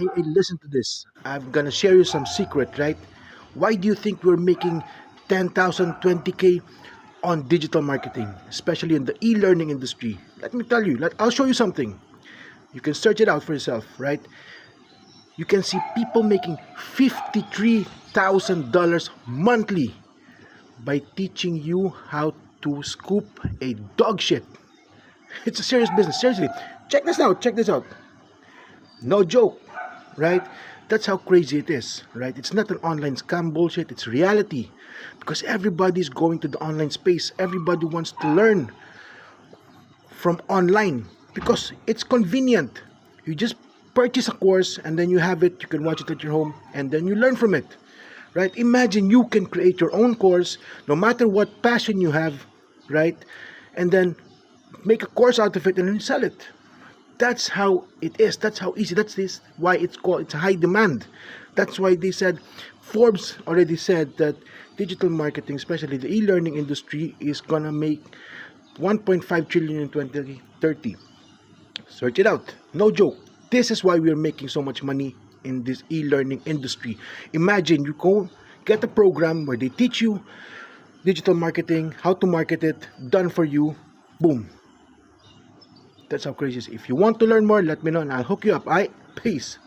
Hey, listen to this. I'm gonna share you some secret, right? Why do you think we're making 10,000, 20K on digital marketing, especially in the e-learning industry? Let me tell you, I'll show you something. You can search it out for yourself, right? You can see people making $53,000 monthly by teaching you how to scoop a dog shit. It's a serious business. Seriously, check this out. Check this out. No joke, right? That's how crazy it is, right? It's not an online scam bullshit, it's reality. Because everybody's going to the online space. Everybody wants to learn from online because it's convenient. You just purchase a course and then you have it, you can watch it at your home and then you learn from it. Right? Imagine you can create your own course no matter what passion you have, right? And then make a course out of it and then sell it. That's how it is. That's how easy. That's this why it's high demand. That's why they said Forbes already said that digital marketing, especially the e-learning industry, is gonna make 1.5 trillion in 2030. Search it out. No joke. This is why we're making so much money in this e-learning industry. Imagine you go get a program where they teach you digital marketing, how to market it, done for you. Boom. That's how crazy it is. If you want to learn more, let me know and I'll hook you up. Peace.